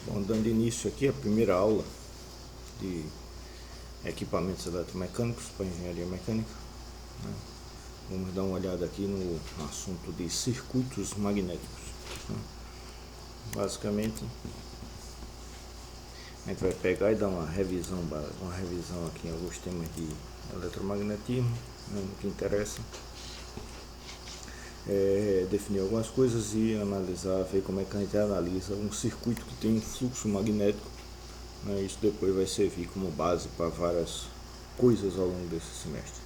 Bom, dando início aqui à primeira aula de equipamentos eletromecânicos para engenharia mecânica, né? Vamos dar uma olhada aqui no assunto de circuitos magnéticos, né? Basicamente, a gente vai pegar e dar uma revisão aqui em alguns temas de eletromagnetismo, né, no que interessa. Definir algumas coisas e analisar, ver como é que a gente analisa um circuito que tem um fluxo magnético, né? Isso depois vai servir como base para várias coisas ao longo desse semestre,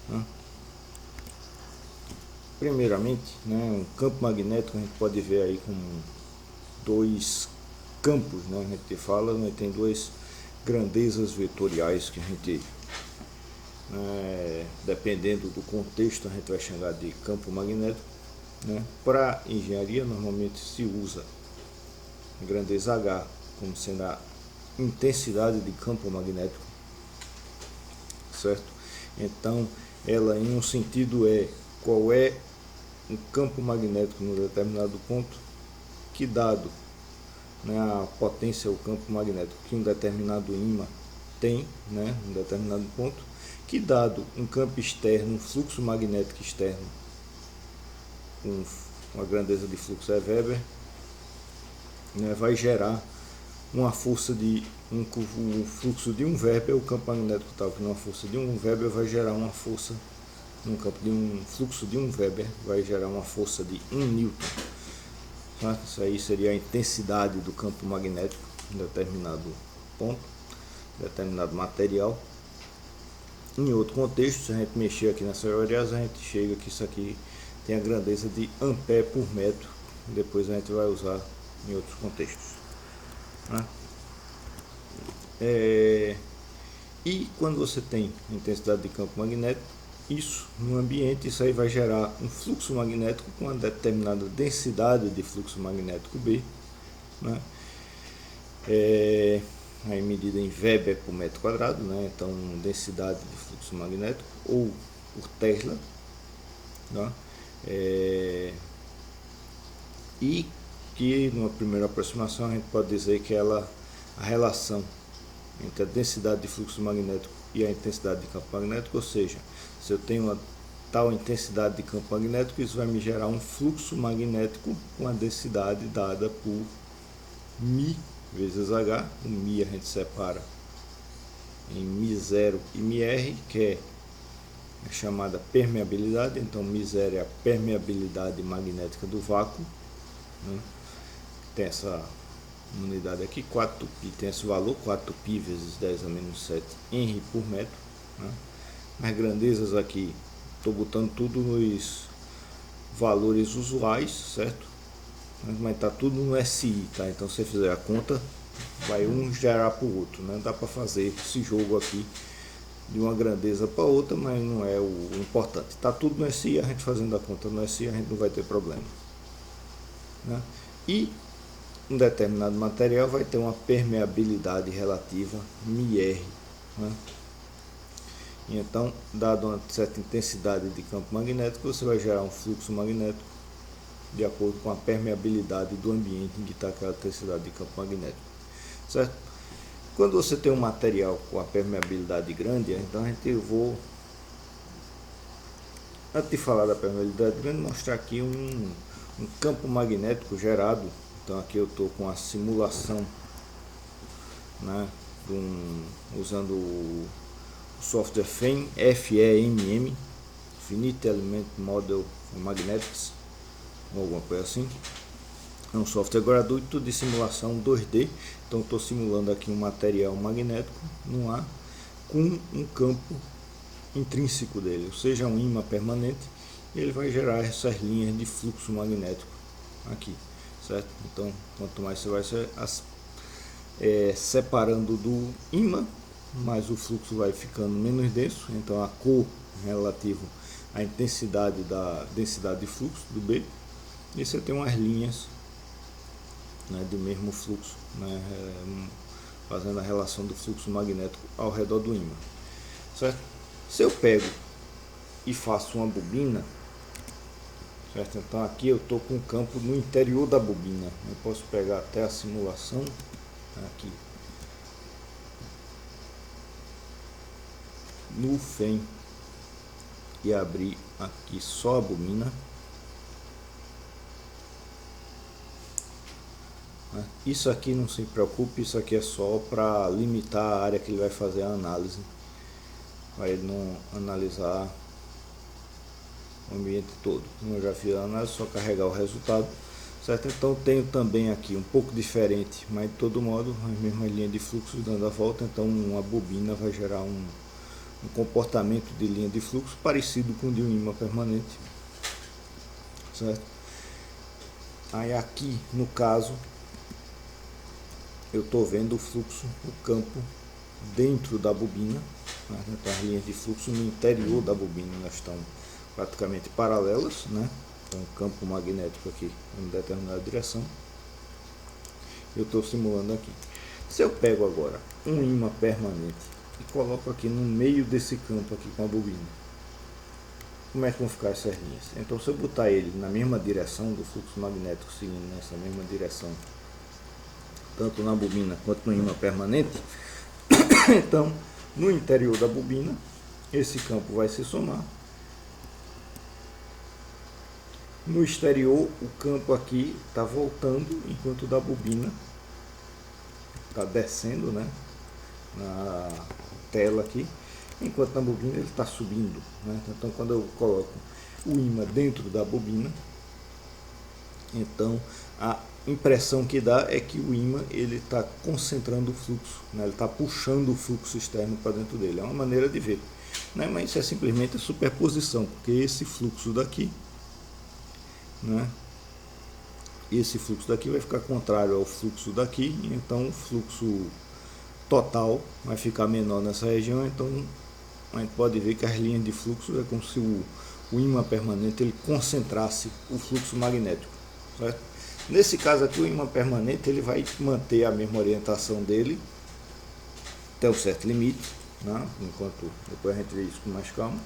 né? Primeiramente, né, um campo magnético a gente pode ver aí com dois campos, né? A gente fala, né, tem duas grandezas vetoriais que a gente, dependendo do contexto, a gente vai chamar de campo magnético, né? Para engenharia, normalmente se usa a grandeza H como sendo a intensidade de campo magnético, certo? Então, ela em um sentido qual é um campo magnético num determinado ponto, que dado, né, a potência, o campo magnético que um determinado ímã tem, né, um determinado ponto, que dado um campo externo, um fluxo magnético externo, uma grandeza de fluxo Weber, né, vai gerar uma força de um fluxo de 1 Weber, o campo magnético tal que numa força de 1 Weber vai gerar uma força num campo de um fluxo de 1 Weber, vai gerar uma força de 1 Newton. Isso aí seria a intensidade do campo magnético em determinado ponto, determinado material. Em outro contexto, se a gente mexer aqui nessa variável, a gente chega que isso aqui tem a grandeza de ampere por metro. Depois a gente vai usar em outros contextos, né? E quando você tem intensidade de campo magnético, isso no ambiente, isso aí vai gerar um fluxo magnético com uma determinada densidade de fluxo magnético B, né? Aí medida em Weber por metro quadrado, né? Então densidade de fluxo magnético ou por Tesla, né? E que numa primeira aproximação a gente pode dizer que a relação entre a densidade de fluxo magnético e a intensidade de campo magnético, ou seja, se eu tenho uma tal intensidade de campo magnético, isso vai me gerar um fluxo magnético com a densidade dada por μ vezes H. O μ a gente separa em μ0 e μr, que é a chamada permeabilidade. Então μ0 é a permeabilidade magnética do vácuo, né? Tem essa unidade aqui, 4π, tem esse valor, 4π vezes 10 a menos 7 Henry por metro, né? As grandezas aqui, estou botando tudo nos valores usuais, certo? Mas está tudo no SI, tá? Então se você fizer a conta, vai um gerar para o outro, né? Dá para fazer esse jogo aqui de uma grandeza para outra, mas não é o importante. Está tudo no SI, a gente fazendo a conta no SI, a gente não vai ter problema, né? E um determinado material vai ter uma permeabilidade relativa μr, né? E então, dado uma certa intensidade de campo magnético, você vai gerar um fluxo magnético de acordo com a permeabilidade do ambiente em que está aquela intensidade de campo magnético, certo? Quando você tem um material com a permeabilidade grande, então antes de falar da permeabilidade grande, mostrar aqui um campo magnético gerado. Então aqui eu estou com a simulação, né, usando o software FEMM, Finite Element Model Magnetics, ou alguma coisa assim. É um software gratuito de simulação 2D. Então estou simulando aqui um material magnético no ar com um campo intrínseco dele, ou seja, um ímã permanente, e ele vai gerar essas linhas de fluxo magnético aqui, certo? Então quanto mais você vai separando do ímã, mais o fluxo vai ficando menos denso. Então a cor relativa à intensidade da densidade de fluxo do B, e você tem umas linhas, né, de mesmo fluxo, né, fazendo a relação do fluxo magnético ao redor do ímã, certo? Se eu pego e faço uma bobina, certo? Então aqui eu estou com o campo no interior da bobina. Eu posso pegar até a simulação aqui no FEM e abrir aqui só a bobina. Isso aqui não se preocupe, isso aqui é só para limitar a área que ele vai fazer a análise, para ele não analisar o ambiente todo. Como eu já fiz a análise, só carregar o resultado, certo? Então tenho também aqui um pouco diferente, mas de todo modo a mesma linha de fluxo dando a volta. Então uma bobina vai gerar um comportamento de linha de fluxo parecido com o de um ímã permanente, certo? Aí aqui no caso eu estou vendo o fluxo, o campo dentro da bobina, né? Então as linhas de fluxo no interior da bobina elas estão praticamente paralelas, né? Então o campo magnético aqui em determinada direção. Eu estou simulando aqui. Se eu pego agora um ímã permanente e coloco aqui no meio desse campo aqui com a bobina, como é que vão ficar essas linhas? Então se eu botar ele na mesma direção do fluxo magnético, seguindo nessa mesma direção, tanto na bobina quanto no ímã permanente, então no interior da bobina esse campo vai se somar. No exterior o campo aqui está voltando, enquanto da bobina está descendo, né, na tela aqui, enquanto na bobina ele está subindo, né? Então quando eu coloco o ímã dentro da bobina, então a impressão que dá é que o ímã ele está concentrando o fluxo, né? Ele está puxando o fluxo externo para dentro dele. É uma maneira de ver, né? Mas isso é simplesmente a superposição, porque esse fluxo daqui, né, esse fluxo daqui vai ficar contrário ao fluxo daqui, então o fluxo total vai ficar menor nessa região. Então a gente pode ver que as linhas de fluxo é como se o ímã permanente ele concentrasse o fluxo magnético, certo? Nesse caso aqui o ímã permanente ele vai manter a mesma orientação dele até um certo limite, né? Enquanto depois a gente vê isso com mais calma,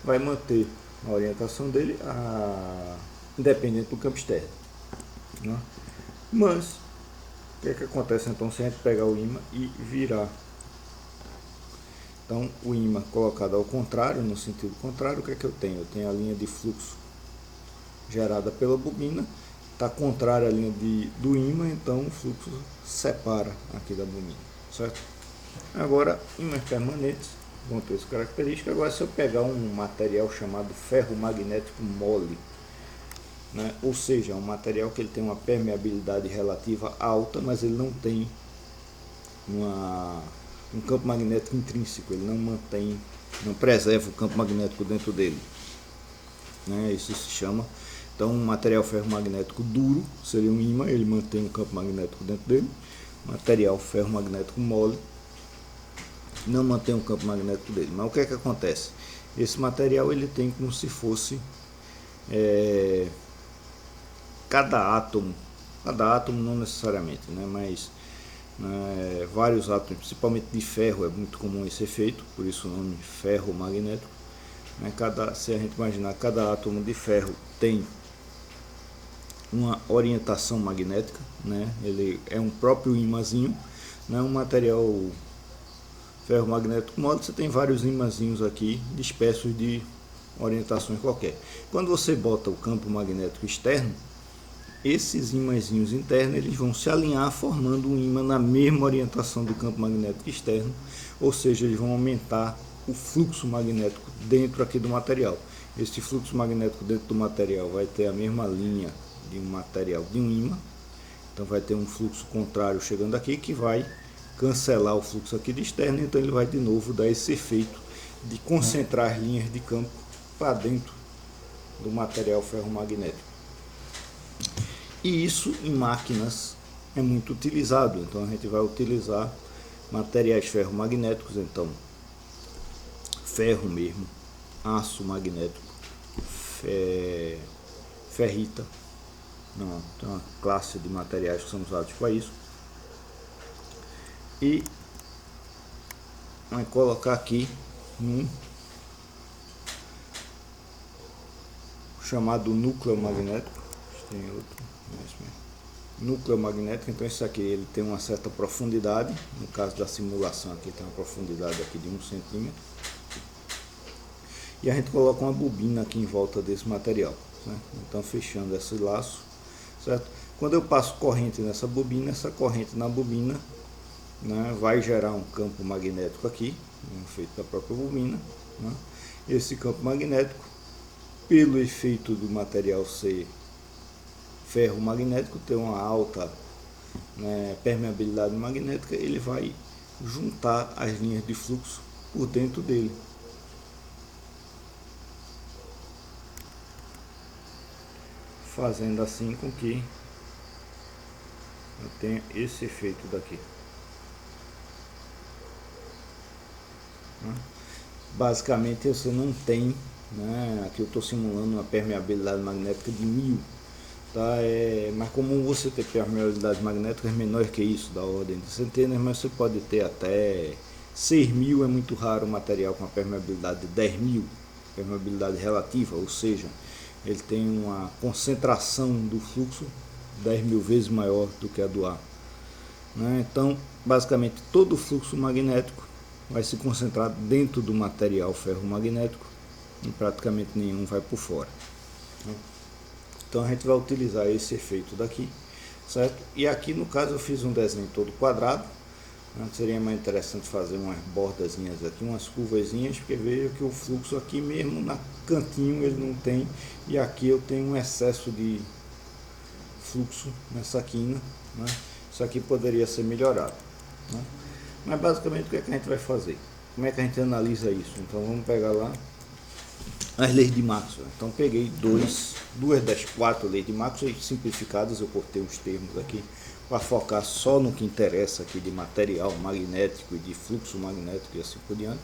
vai manter a orientação dele independente do campo externo, né? Mas o que é que acontece então se a gente pegar o ímã e virar? Então o ímã colocado ao contrário, no sentido contrário, o que é que eu tenho? Eu tenho a linha de fluxo gerada pela bobina, está contrária à linha do ímã, então o fluxo separa aqui da bobina, certo? Agora, ímãs permanentes vão ter essa característica. Agora, se eu pegar um material chamado ferro magnético mole, né, ou seja, um material que ele tem uma permeabilidade relativa alta, mas ele não tem um campo magnético intrínseco, ele não preserva o campo magnético dentro dele, né? Isso se chama, então, um material ferromagnético duro seria um ímã, ele mantém um campo magnético dentro dele. Material ferromagnético mole não mantém um campo magnético dele. Mas o que é que acontece? Esse material ele tem como se fosse cada átomo não necessariamente, né, mas vários átomos, principalmente de ferro, é muito comum esse efeito, por isso o nome ferromagnético, né? Se a gente imaginar, cada átomo de ferro tem uma orientação magnética, né? Ele é um próprio ímãzinho, né? Um material ferromagnético mole, você tem vários ímãzinhos aqui dispersos de orientações qualquer. Quando você bota o campo magnético externo, esses ímãzinhos internos eles vão se alinhar formando um ímã na mesma orientação do campo magnético externo, ou seja, eles vão aumentar o fluxo magnético dentro aqui do material. Esse fluxo magnético dentro do material vai ter a mesma linha de um material de um ímã, então vai ter um fluxo contrário chegando aqui que vai cancelar o fluxo aqui de externo, então ele vai de novo dar esse efeito de concentrar as linhas de campo para dentro do material ferromagnético. E isso em máquinas é muito utilizado, então a gente vai utilizar materiais ferromagnéticos, então ferro mesmo, aço magnético, ferrita, não, tem uma classe de materiais que são usados para isso. E vai colocar aqui um chamado núcleo magnético. Tem outro, núcleo magnético. Então isso aqui ele tem uma certa profundidade. No caso da simulação aqui tem uma profundidade aqui de 1 centímetro. E a gente coloca uma bobina aqui em volta desse material, certo? Então fechando esse laço, certo? Quando eu passo corrente nessa bobina, essa corrente na bobina, né, vai gerar um campo magnético aqui, feito da própria bobina, né? Esse campo magnético, pelo efeito do material ser ferro magnético, ter uma alta, né, permeabilidade magnética, ele vai juntar as linhas de fluxo por dentro dele. Fazendo assim com que eu tenha esse efeito daqui. Basicamente você não tem, né, aqui eu estou simulando uma permeabilidade magnética de 1000, tá? Mas como você tem permeabilidade magnética menor que isso, da ordem de centenas, mas você pode ter até 6.000, é muito raro o material com a permeabilidade de 10.000, permeabilidade relativa, ou seja, ele tem uma concentração do fluxo 10.000 vezes maior do que a do ar, né? Então, basicamente, todo o fluxo magnético vai se concentrar dentro do material ferromagnético e praticamente nenhum vai por fora. Então, a gente vai utilizar esse efeito daqui, certo? E aqui, no caso, eu fiz um desenho todo quadrado. Seria mais interessante fazer umas bordazinhas aqui, umas curvazinhas, porque veja que o fluxo aqui mesmo na cantinho ele não tem, e aqui eu tenho um excesso de fluxo nessa quina, né? Isso aqui poderia ser melhorado, né? Mas basicamente o que é que a gente vai fazer? Como é que a gente analisa isso? Então vamos pegar lá as leis de Maxwell. Então peguei duas das 4 leis de Maxwell simplificadas, eu cortei os termos aqui para focar só no que interessa aqui de material magnético e de fluxo magnético e assim por diante.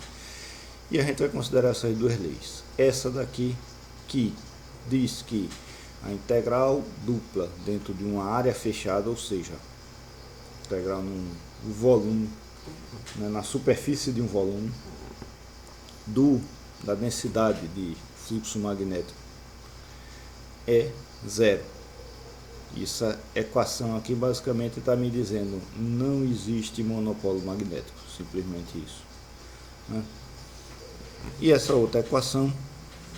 E a gente vai considerar essas duas leis. Essa daqui que diz que a integral dupla dentro de uma área fechada, ou seja, integral num volume, né, na superfície de um volume, da densidade de fluxo magnético é zero. Essa equação aqui basicamente está me dizendo não existe monopólio magnético, simplesmente isso, né? E essa outra equação,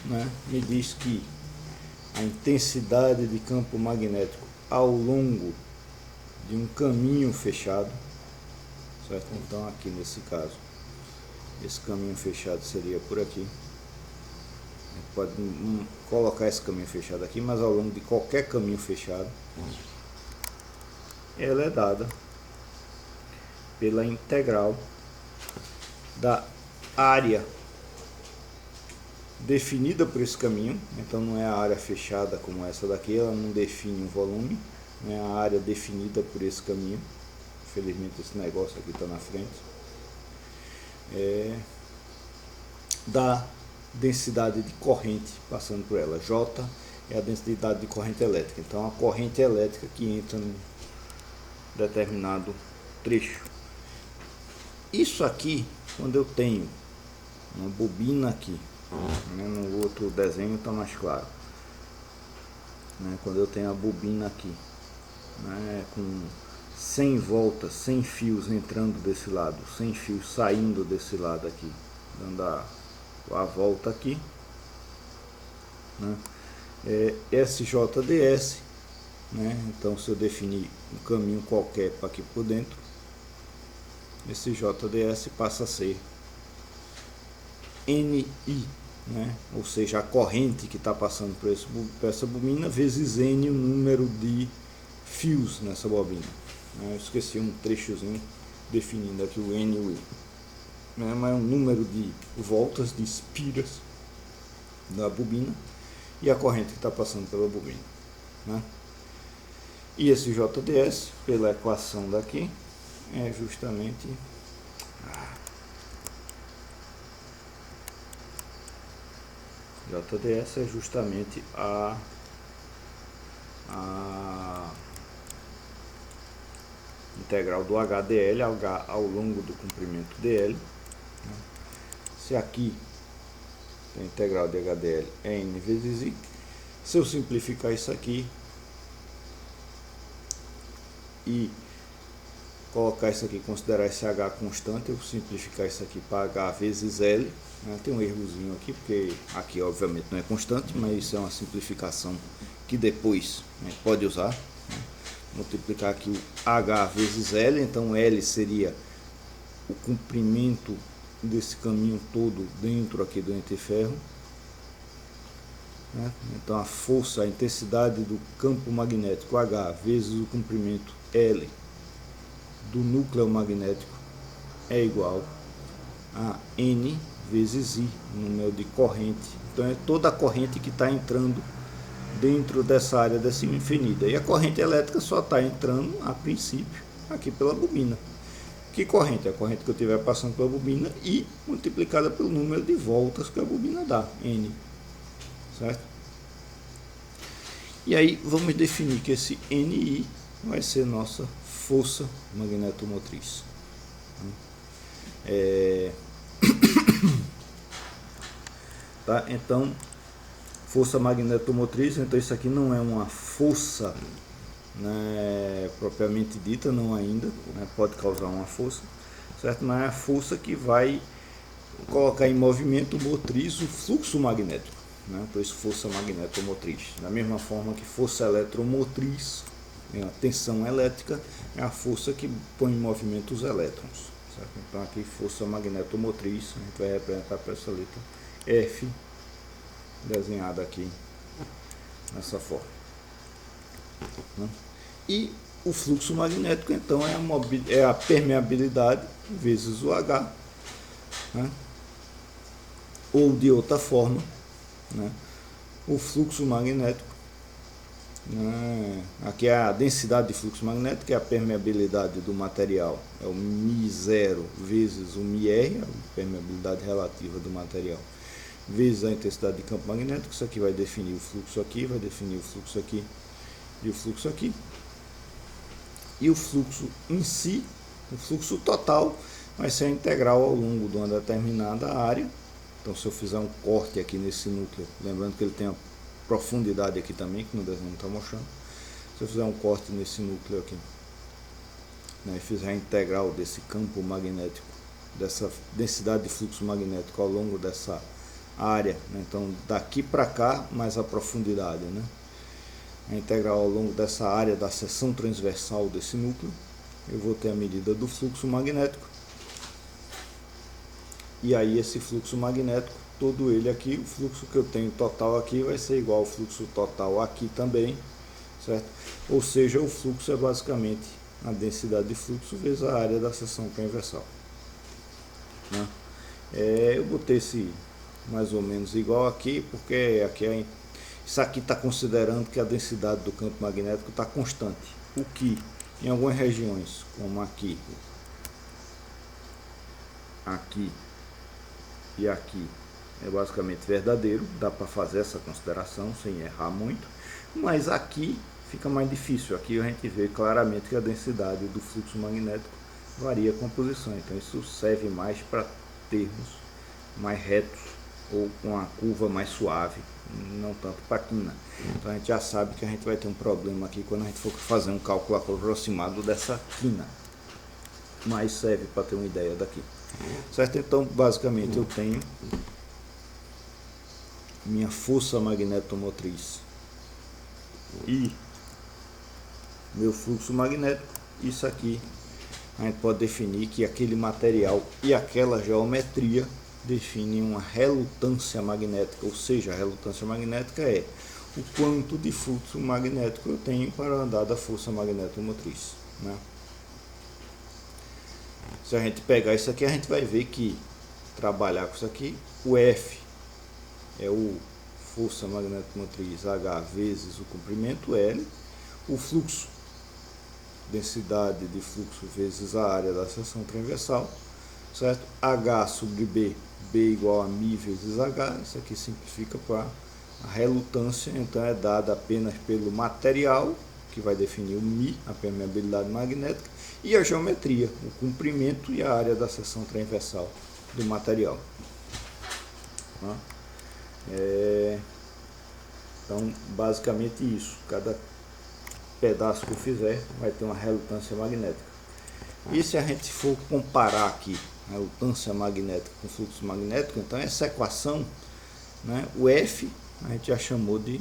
né, me diz que a intensidade de campo magnético ao longo de um caminho fechado, certo? Então aqui nesse caso, esse caminho fechado seria por aqui. A gente pode colocar esse caminho fechado aqui, mas ao longo de qualquer caminho fechado, ela é dada pela integral da área definida por esse caminho. Então não é a área fechada como essa daqui, ela não define um volume, é a área definida por esse caminho. Infelizmente esse negócio aqui está na frente. Da densidade de corrente passando por ela. J é a densidade de corrente elétrica. Então a corrente elétrica que entra num determinado trecho. Isso aqui, quando eu tenho uma bobina aqui, né, no outro desenho está mais claro, né, quando eu tenho a bobina aqui, né, com 100 voltas, 100 fios entrando desse lado, 100 fios saindo desse lado aqui, dando a volta aqui, né, SJDS, né, então se eu definir um caminho qualquer para aqui por dentro, esse JDS passa a ser NI, né, ou seja, a corrente que está passando por essa bobina vezes N o número de fios nessa bobina. Eu esqueci um trechozinho definindo aqui o N e o I, né, mas é um número de voltas, de espiras da bobina e a corrente que está passando pela bobina, né? E esse JDS, pela equação daqui, é justamente JDS é justamente a integral do HDL ao longo do comprimento DL, né? Se aqui a integral de HDL é N vezes I, Se eu simplificar isso aqui e colocar isso aqui, considerar esse H constante, eu simplificar isso aqui para H vezes L, né? Tem um errozinho aqui, porque aqui obviamente não é constante, mas isso é uma simplificação que depois a gente pode usar, né? Multiplicar aqui o H vezes L, então L seria o comprimento desse caminho todo dentro aqui do ente ferro, né? Então a força, a intensidade do campo magnético H vezes o comprimento L do núcleo magnético é igual a N vezes I, número de corrente. Então é toda a corrente que está entrando dentro dessa área dessa infinida. E a corrente elétrica só está entrando, a princípio, aqui pela bobina. Que corrente? A corrente que eu estiver passando pela bobina e multiplicada pelo número de voltas que a bobina dá, N. Certo? E aí vamos definir que esse NI vai ser nossa força magnetomotriz. Tá? Então, força magnetomotriz, então isso aqui não é uma força, né, propriamente dita, não ainda, né, pode causar uma força, certo? Mas é a força que vai colocar em movimento motriz o fluxo magnético, né? Por isso força magnetomotriz. Da mesma forma que força eletromotriz, a tensão elétrica é a força que põe em movimento os elétrons, certo? Então aqui força magnetomotriz, a gente vai representar por essa letra F, desenhada aqui nessa forma, né? E o fluxo magnético então é a permeabilidade vezes o H, né? Ou de outra forma, né, o fluxo magnético, né, aqui é a densidade de fluxo magnético, é a permeabilidade do material, é o μ0 vezes o μr, a permeabilidade relativa do material, vezes a intensidade de campo magnético. Isso aqui vai definir o fluxo aqui, vai definir o fluxo aqui e o fluxo aqui. E o fluxo em si, o fluxo total, vai ser a integral ao longo de uma determinada área. Então, se eu fizer um corte aqui nesse núcleo, lembrando que ele tem a profundidade aqui também, que no desenho não está mostrando. Se eu fizer um corte nesse núcleo aqui, né, e fizer a integral desse campo magnético, dessa densidade de fluxo magnético ao longo dessa área, né, então daqui para cá, mais a profundidade, né, a integral ao longo dessa área da seção transversal desse núcleo, eu vou ter a medida do fluxo magnético. E aí esse fluxo magnético, todo ele aqui, o fluxo que eu tenho total aqui vai ser igual ao fluxo total aqui também, certo? Ou seja, o fluxo é basicamente a densidade de fluxo vezes a área da seção transversal, né? Eu botei esse mais ou menos igual aqui, porque aqui isso aqui está considerando que a densidade do campo magnético está constante, o que em algumas regiões, como aqui e aqui, é basicamente verdadeiro, dá para fazer essa consideração sem errar muito, mas aqui fica mais difícil. Aqui a gente vê claramente que a densidade do fluxo magnético varia com a posição, então isso serve mais para termos mais retos ou com uma curva mais suave, não tanto para quina. Então a gente já sabe que a gente vai ter um problema aqui quando a gente for fazer um cálculo aproximado dessa quina, mas serve para ter uma ideia daqui, certo? Então basicamente eu tenho minha força magnetomotriz e meu fluxo magnético. Isso aqui a gente pode definir que aquele material e aquela geometria definem uma relutância magnética, ou seja, a relutância magnética é o quanto de fluxo magnético eu tenho para andar da força magnetomotriz, né? Se a gente pegar isso aqui, a gente vai ver que trabalhar com isso aqui, o F é o força magnetomotriz H vezes o comprimento L, o fluxo, densidade de fluxo vezes a área da seção transversal, certo? H sobre B, B igual a μ vezes H, isso aqui simplifica para a relutância, então é dada apenas pelo material, que vai definir o μ, a permeabilidade magnética, e a geometria, o comprimento e a área da seção transversal do material. Então, basicamente isso. Cada pedaço que eu fizer vai ter uma relutância magnética. E se a gente for comparar aqui a relutância magnética com fluxo magnético, então essa equação, né, o F a gente já chamou de